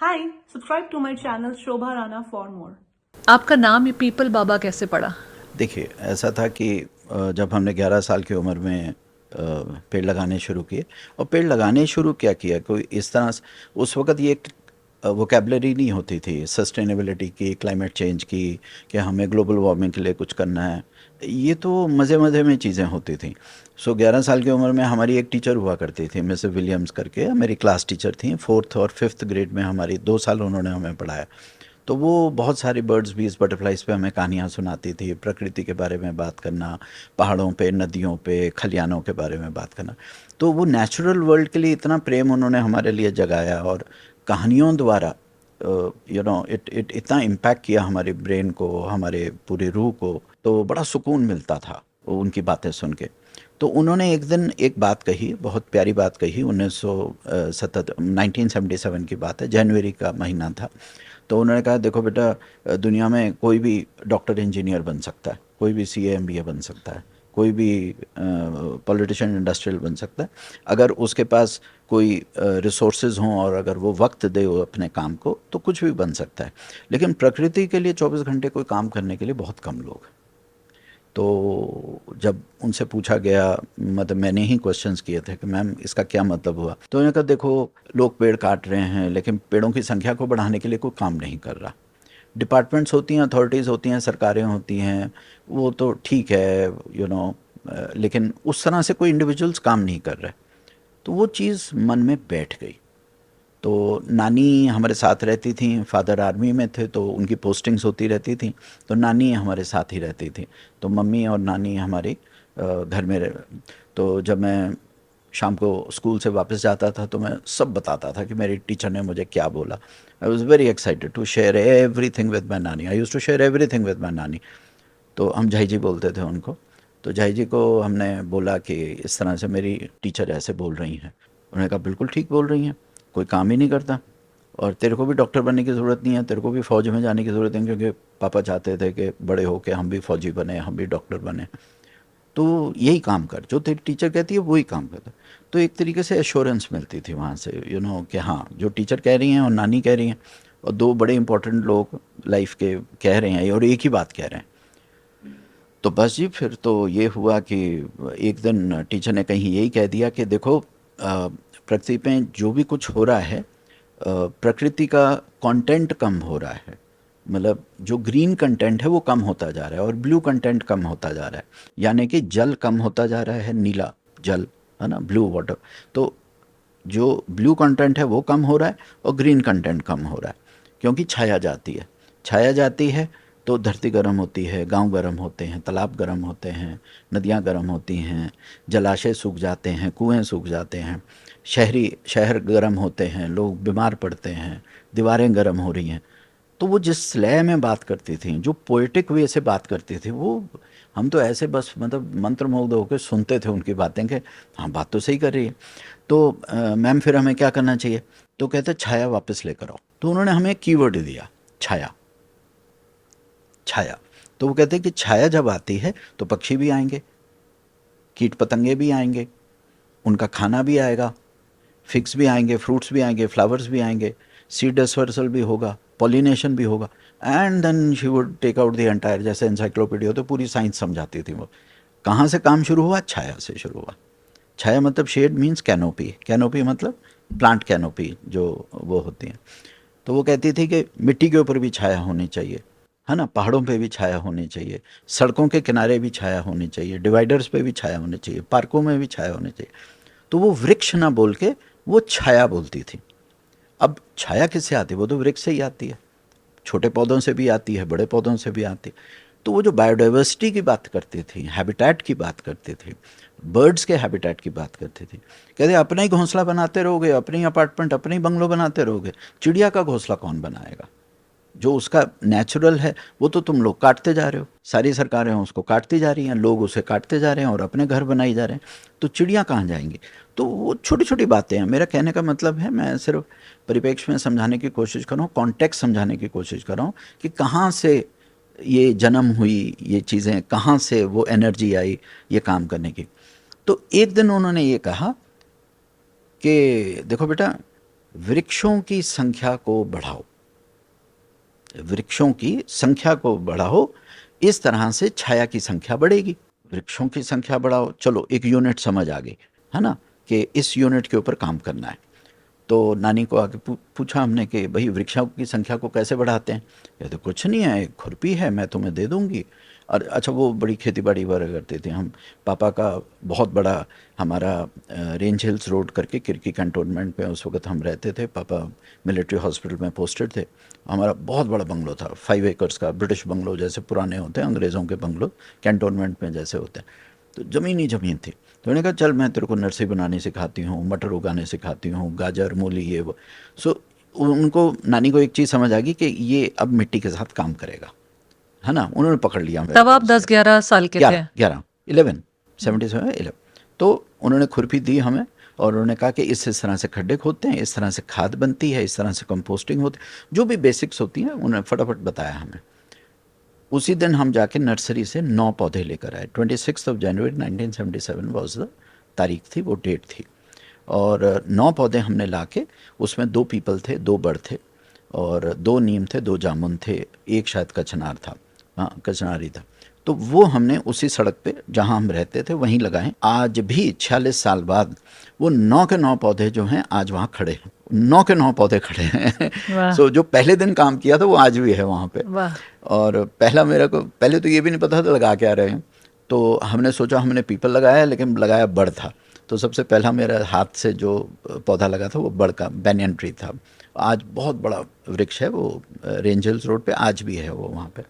Hi, subscribe to my channel Shobha Rana for more. आपका नाम ये पीपल बाबा कैसे पड़ा? देखिए, ऐसा था कि जब हमने 11 साल की उम्र में पेड़ लगाने शुरू किए। और पेड़ लगाने शुरू क्या किया, कोई इस तरह से उस वक़्त ये एक वोकैबुलरी नहीं होती थी सस्टेनेबिलिटी की, क्लाइमेट चेंज की, कि हमें ग्लोबल वार्मिंग के लिए कुछ करना है। ये तो मज़े-मज़े में चीज़ें होती थी। 11 साल की उम्र में हमारी एक टीचर हुआ करती थी, मिसेस विलियम्स करके, मेरी क्लास टीचर थीं। 4th और 5th ग्रेड में हमारी 2 साल उन्होंने हमें पढ़ाया। तो वो बहुत सारी बर्ड्स बीज बटरफ्लाइज पे हमें कहानियाँ सुनाती थी, प्रकृति के बारे में बात करना, पहाड़ों पे, नदियों पे, खलियानों के बारे में बात करना। तो वो नेचुरल वर्ल्ड के लिए इतना प्रेम उन्होंने हमारे लिए जगाया, और कहानियों द्वारा इट इट इतना इम्पैक्ट किया हमारे ब्रेन को, हमारे पूरी रूह को। तो बड़ा सुकून मिलता था उनकी बातें सुन के। तो उन्होंने एक दिन एक बात कही, बहुत प्यारी बात कही। 1977 की बात है, जनवरी का महीना था। तो उन्होंने कहा, देखो बेटा, दुनिया में कोई भी डॉक्टर इंजीनियर बन सकता है, कोई भी सीए एमबीए बन सकता है, कोई भी पॉलिटिशियन इंडस्ट्रियल बन सकता है, अगर उसके पास कोई रिसोर्सेज हों और अगर वो वक्त दे वो अपने काम को, तो कुछ भी बन सकता है। लेकिन प्रकृति के लिए 24 घंटे कोई काम करने के लिए बहुत कम लोग हैं। तो जब उनसे पूछा गया, मतलब मैंने ही क्वेश्चंस किए थे कि मैम इसका क्या मतलब हुआ, तो उन्होंने कहा, देखो, लोग पेड़ काट रहे हैं लेकिन पेड़ों की संख्या को बढ़ाने के लिए कोई काम नहीं कर रहा। डिपार्टमेंट्स होती हैं, अथॉरिटीज़ होती हैं, सरकारें होती हैं, वो तो ठीक है, लेकिन उस तरह से कोई इंडिविजुअल्स काम नहीं कर रहे। तो वो चीज़ मन में बैठ गई। तो नानी हमारे साथ रहती थी, फादर आर्मी में थे तो उनकी पोस्टिंग्स होती रहती थी, तो नानी हमारे साथ ही रहती थी। तो मम्मी और नानी हमारी घर में तो जब मैं शाम को स्कूल से वापस जाता था तो मैं सब बताता था कि मेरी टीचर ने मुझे क्या बोला। I was very excited to share everything with my nani. I use to share everything with my nani. तो हम झाई जी बोलते थे उनको। तो झाई जी को हमने बोला कि इस तरह से मेरी टीचर ऐसे बोल रही हैं। उन्होंने कहा, बिल्कुल ठीक बोल रही हैं, कोई काम ही नहीं करता, और तेरे को भी डॉक्टर बनने की ज़रूरत नहीं है, तेरे को भी फ़ौज में जाने की ज़रूरत नहीं, क्योंकि पापा चाहते थे कि बड़े हो के हम भी फ़ौजी बने, हम भी डॉक्टर बने। तो यही काम कर, जो तेरी टीचर कहती है वही काम कर। तो एक तरीके से एश्योरेंस मिलती थी वहाँ से, कि हाँ, जो टीचर कह रही हैं और नानी कह रही हैं, और दो बड़े इंपॉर्टेंट लोग लाइफ के कह रहे हैं और एक ही बात कह रहे हैं। तो बस जी, फिर तो ये हुआ कि एक दिन टीचर ने कहीं यही कह दिया कि देखो, पृथ्वी पे जो भी कुछ हो रहा है, प्रकृति का कंटेंट कम हो रहा है। मतलब जो ग्रीन कंटेंट है वो कम होता जा रहा है और ब्लू कंटेंट कम होता जा रहा है। यानी कि जल कम होता जा रहा है, नीला जल, है ना, ब्लू वाटर। तो जो ब्लू कंटेंट है वो कम हो रहा है और ग्रीन कंटेंट कम हो रहा है, क्योंकि छाया जाती है। छाया जाती है तो धरती गर्म होती है, गांव गर्म होते हैं, तालाब गर्म होते हैं, नदियां गर्म होती हैं, जलाशय सूख जाते हैं, कुएं सूख जाते हैं, शहर गर्म होते हैं, लोग बीमार पड़ते हैं, दीवारें गर्म हो रही हैं। तो वो जिस लय में बात करती थी, जो पोएटिक वे से बात करती थी, वो हम तो ऐसे बस मतलब मंत्रमुग्ध होकर सुनते थे उनकी बातें कि हाँ, बात तो सही कर रही है। तो मैम, फिर हमें क्या करना चाहिए? तो कहते, छाया वापस लेकर आओ। तो उन्होंने हमें एक कीवर्ड दिया, छाया। छाया। तो वो कहते कि छाया जब आती है तो पक्षी भी आएंगे, कीट पतंगे भी आएंगे, उनका खाना भी आएगा, फिक्स भी आएंगे, फ्रूट्स भी आएंगे, फ्लावर्स भी आएंगे, सीड डिस्पर्सल भी होगा, पॉलिनेशन भी होगा। And then she would take out the entire, जैसे एनसाइक्लोपीडिया, तो पूरी साइंस समझाती थी वो। कहाँ से काम शुरू हुआ? छाया से शुरू हुआ। छाया मतलब शेड मीन्स कैनोपी, कैनोपी मतलब प्लांट कैनोपी जो वो होती है। तो वो कहती थी कि मिट्टी के ऊपर भी छाया होनी चाहिए, है ना, पहाड़ों पे भी छाया होनी चाहिए, सड़कों के किनारे भी छाया होनी चाहिए, डिवाइडर्स पे भी छाया होनी चाहिए, पार्कों में भी छाया होनी चाहिए। तो वो वृक्ष ना बोल के वो छाया बोलती थी। अब छाया किससे आती है? वो तो वृक्ष से ही आती है, छोटे पौधों से भी आती है, बड़े पौधों से भी आती है। तो वो जो बायोडाइवर्सिटी की बात करती थी, हैबिटेट की बात करती थी, बर्ड्स के हैबिटेट की बात करती थी, कहते अपना ही घोंसला बनाते रहोगे, अपने ही अपार्टमेंट, अपने ही बंगलो बनाते रहोगे, चिड़िया का घोंसला कौन बनाएगा? जो उसका नेचुरल है वो तो तुम लोग काटते जा रहे हो, सारी सरकारें उसको काटती जा रही हैं, लोग उसे काटते जा रहे हैं और अपने घर बनाई जा रहे हैं, तो चिड़िया कहाँ जाएंगी? तो वो छोटी छोटी बातें हैं। मेरा कहने का मतलब है, मैं सिर्फ परिप्रेक्ष्य में समझाने की कोशिश कर रहा हूँ, कॉन्टेक्स्ट समझाने की कोशिश कर रहा हूँ कि कहाँ से ये जन्म हुई, ये चीज़ें कहाँ से वो एनर्जी आई ये काम करने की। तो एक दिन उन्होंने ये कहा कि देखो बेटा, वृक्षों की संख्या को बढ़ाओ, वृक्षों की संख्या को बढ़ाओ, इस तरह से छाया की संख्या बढ़ेगी। वृक्षों की संख्या बढ़ाओ, चलो एक यूनिट समझ आ गई है ना, कि इस यूनिट के ऊपर काम करना है। तो नानी को आके पूछा हमने कि भाई वृक्षों की संख्या को कैसे बढ़ाते हैं? कहते कुछ नहीं है, एक खुरपी है, मैं तुम्हें दे दूंगी। और अच्छा, वो बड़ी खेती बाड़ी वगैरह करते थे। हम पापा का बहुत बड़ा, हमारा रेंज हिल्स रोड करके किरकी कंटोनमेंट में उस वक्त हम रहते थे। पापा मिलिट्री हॉस्पिटल में पोस्टेड थे। हमारा बहुत बड़ा बंगलो था, 5 एकर्स का, ब्रिटिश बंगलो जैसे पुराने होते हैं, अंग्रेज़ों के बंगलो कैंटोनमेंट में जैसे होते हैं। तो ज़मीन ही ज़मीन थी। तो उन्होंने कहा चल मैं तेरे को नर्सरी बनानी सिखाती हूँ, मटर उगाने सिखाती हूँ, गाजर मूली ये वो। सो उनको, नानी को एक चीज़ समझ आ गई कि ये अब मिट्टी के साथ काम करेगा, है ना। उन्होंने पकड़ लिया। तब आप 10-11 साल के थे? 11 77 11। तो उन्होंने खुरपी दी हमें और उन्होंने कहा कि इस तरह से खड्डे खोदते हैं, इस तरह से खाद बनती है, इस तरह से कंपोस्टिंग होती है, जो भी बेसिक्स होती हैं उन्होंने फटाफट बताया हमें। उसी दिन हम जाके नर्सरी से 9 पौधे लेकर आए। 26 जनवरी 1977 वॉज द तारीख थी, वो डेट थी। और 9 पौधे हमने लाके, उसमें 2 पीपल थे, 2 बड़ थे, और 2 नीम थे, 2 जामुन थे, एक शायद कचनार था, हाँ कचनारी था। तो वो हमने उसी सड़क पे जहाँ हम रहते थे वहीं लगाए। आज भी 46 साल बाद वो 9 के 9 पौधे जो हैं आज वहाँ खड़े हैं। 9 के 9 पौधे खड़े हैं। सो जो पहले दिन काम किया था वो आज भी है वहाँ पे। और पहला मेरे को, पहले तो ये भी नहीं पता था लगा क्या रहे हैं। तो हमने सोचा हमने पीपल लगाया, लेकिन लगाया बड़ था। तो सबसे पहला मेरा हाथ से जो पौधा लगा था वो बड़ का बैनियन ट्री था। आज बहुत बड़ा वृक्ष है वो, रेंज हिल्स रोड पे आज भी है वो वहाँ पे।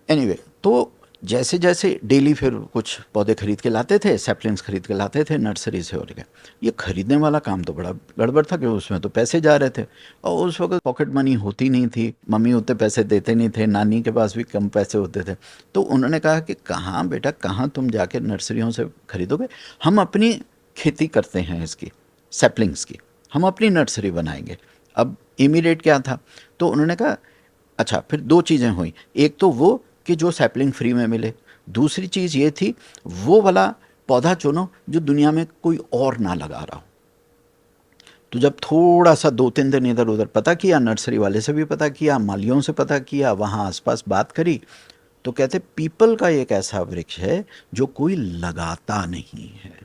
एनीवे, तो जैसे जैसे डेली फिर कुछ पौधे खरीद के लाते थे, सैपलिंग्स खरीद के लाते थे नर्सरी से। और क्या, ये खरीदने वाला काम तो बड़ा गड़बड़ था, क्योंकि उसमें तो पैसे जा रहे थे और उस वक्त पॉकेट मनी होती नहीं थी, मम्मी उतने पैसे देते नहीं थे, नानी के पास भी कम पैसे होते थे। तो उन्होंने कहा कि कहाँ बेटा, कहाँ तुम जाके नर्सरियों से खरीदोगे, हम अपनी खेती करते हैं इसकी, सैपलिंग्स की, हम अपनी नर्सरी बनाएंगे। अब इमीडिएट क्या था, तो उन्होंने कहा अच्छा, फिर 2 चीज़ें हुई। एक तो वो कि जो सैपलिंग फ्री में मिले, दूसरी चीज़ ये थी वो वाला पौधा चुनो जो दुनिया में कोई और ना लगा रहा हो। तो जब थोड़ा सा 2-3 दिन इधर उधर पता किया, नर्सरी वाले से भी पता किया, मालियों से पता किया, वहाँ आसपास बात करी, तो कहते पीपल का एक ऐसा वृक्ष है जो कोई लगाता नहीं है।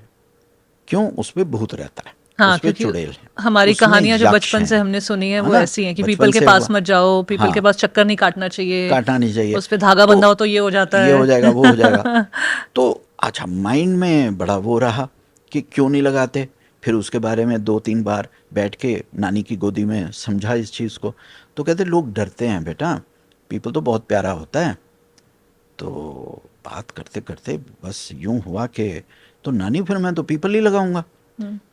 क्यों? उस पर भूत रहता है, हाँ, उस पे चुड़ैल है, हमारी उसमें कहानियां जो यक्ष बचपन से हैं। हमने सुनी है वो ना? ऐसी हैं कि बचपन पीपल के से पास हुआ। मत जाओ, पीपल हाँ, के पास चक्कर नहीं काटना चाहिए, काटना नहीं चाहिए, उस पे धागा बंधा हो तो ये हो जाता ये है, हो जाएगा, वो हो जाएगा। तो अच्छा, माइंड में बड़ा वो रहा कि क्यों नहीं लगाते। फिर उसके बारे में 2-3 बार बैठ के नानी की गोदी में समझा इस चीज़ को। तो कहते लोग डरते हैं बेटा, पीपल तो बहुत प्यारा होता है। तो बात करते करते बस यूं हुआ कि तो नानी फिर मैं तो पीपल ही लगाऊंगा।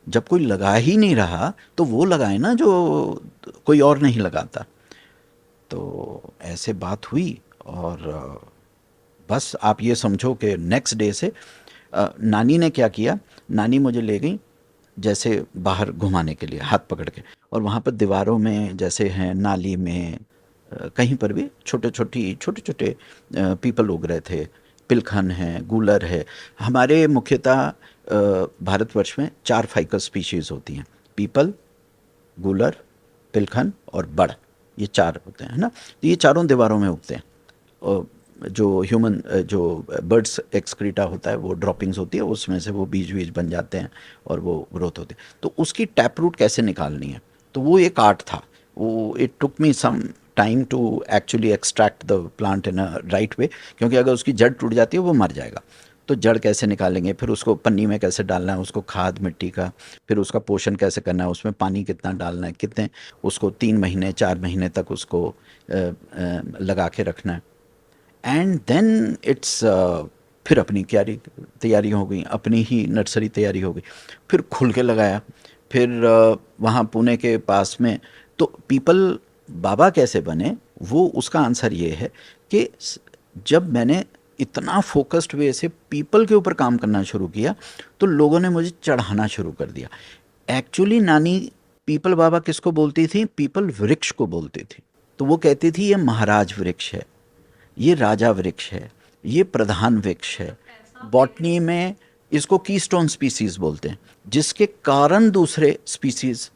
जब कोई लगा ही नहीं रहा तो वो लगाए ना जो कोई और नहीं लगाता। तो ऐसे बात हुई और बस आप ये समझो कि नेक्स्ट डे से नानी ने क्या किया, नानी मुझे ले गई जैसे बाहर घुमाने के लिए हाथ पकड़ के, और वहाँ पर दीवारों में जैसे हैं, नाली में, कहीं पर भी छोटे छोटे पीपल उग रहे थे। पिलखन है, गूलर है। हमारे मुख्यतः भारतवर्ष में 4 फाइकस स्पीशीज़ होती हैं, पीपल, गूलर, पिलखन और बड़, ये 4 होते हैं, है ना। तो ये चारों दीवारों में उगते हैं। और जो ह्यूमन जो बर्ड्स एक्सक्रीटा होता है वो ड्रॉपिंग्स होती है, उसमें से वो बीज बन जाते हैं और वो ग्रोथ होती है। तो उसकी टैप रूट कैसे निकालनी है, तो वो एक आर्ट था। वो it took me some time to actually extract the plant in a right way, क्योंकि अगर उसकी जड़ टूट जाती है वो मर जाएगा। तो जड़ कैसे निकालेंगे, फिर उसको पन्नी में कैसे डालना है, उसको खाद मिट्टी का, फिर उसका पोषण कैसे करना है, उसमें पानी कितना डालना है, कितने, उसको 3 महीने 4 महीने तक उसको लगा के रखना है। एंड देन इट्स फिर अपनी तैयारी हो गई, अपनी ही नर्सरी तैयारी हो गई। फिर खुल के लगाया। फिर वहाँ पुणे के पास में, तो पीपल बाबा कैसे बने, वो उसका आंसर ये है कि जब मैंने इतना फोकस्ड वे से पीपल के ऊपर काम करना शुरू किया तो लोगों ने मुझे चढ़ाना शुरू कर दिया। एक्चुअली नानी पीपल बाबा किसको बोलती थी, पीपल वृक्ष को बोलती थी। तो वो कहती थी ये महाराज वृक्ष है, ये राजा वृक्ष है, ये प्रधान वृक्ष है। बॉटनी में इसको कीस्टोन स्पीसीज बोलते हैं, जिसके कारण दूसरे स्पीसीज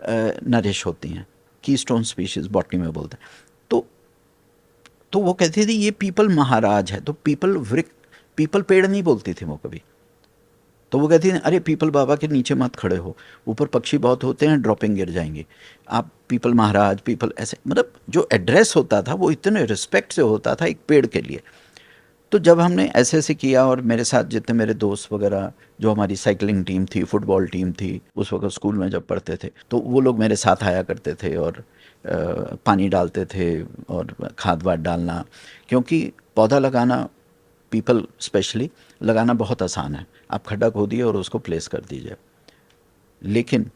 नरिश होती हैं, कीस्टोन स्पीशीज बॉटनी में बोलते हैं। तो वो कहती थी ये पीपल महाराज है, तो पीपल पेड़ नहीं बोलती थी वो कभी। तो वो कहती थी अरे पीपल बाबा के नीचे मत खड़े हो, ऊपर पक्षी बहुत होते हैं, ड्रॉपिंग गिर जाएंगे, आप पीपल महाराज, पीपल ऐसे, मतलब जो एड्रेस होता था वो इतने रिस्पेक्ट से होता था एक पेड़ के लिए। तो जब हमने ऐसे किया, और मेरे साथ जितने मेरे दोस्त वगैरह, जो हमारी साइकिलिंग टीम थी, फुटबॉल टीम थी, उस वक्त स्कूल में जब पढ़ते थे, तो वो लोग मेरे साथ आया करते थे और पानी डालते थे और खाद वाद डालना, क्योंकि पौधा लगाना, पीपल स्पेशली लगाना बहुत आसान है, आप खड्डा खोदिए और उसको प्लेस कर दीजिए। लेकिन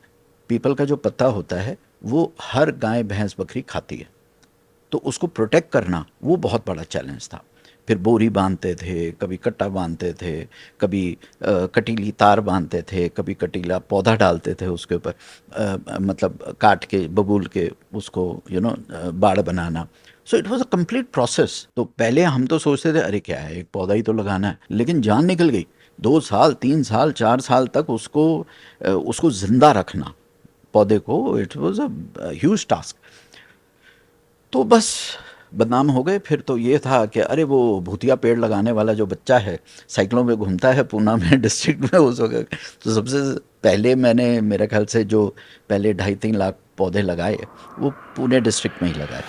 पीपल का जो पत्ता होता है वो हर गाय भैंस बकरी खाती है, तो उसको प्रोटेक्ट करना वो बहुत बड़ा चैलेंज था। फिर बोरी बांधते थे, कभी कट्टा बांधते थे, कभी कटीली तार बांधते थे, कभी कटीला पौधा डालते थे उसके ऊपर, मतलब काट के बबूल के उसको बाड़ बनाना। So it was a complete process. तो पहले हम तो सोचते थे अरे क्या है, एक पौधा ही तो लगाना है, लेकिन जान निकल गई। 2 साल 3 साल 4 साल तक उसको जिंदा रखना पौधे को, it was a huge task. तो बस बदनाम हो गए। फिर तो ये था कि अरे वो भूतिया पेड़ लगाने वाला जो बच्चा है, साइकिलों में घूमता है पूना में डिस्ट्रिक्ट में उस वक्त। तो सबसे पहले मैंने, मेरे ख्याल से जो पहले 2.5-3 लाख पौधे लगाए वो पुणे डिस्ट्रिक्ट में ही लगाए।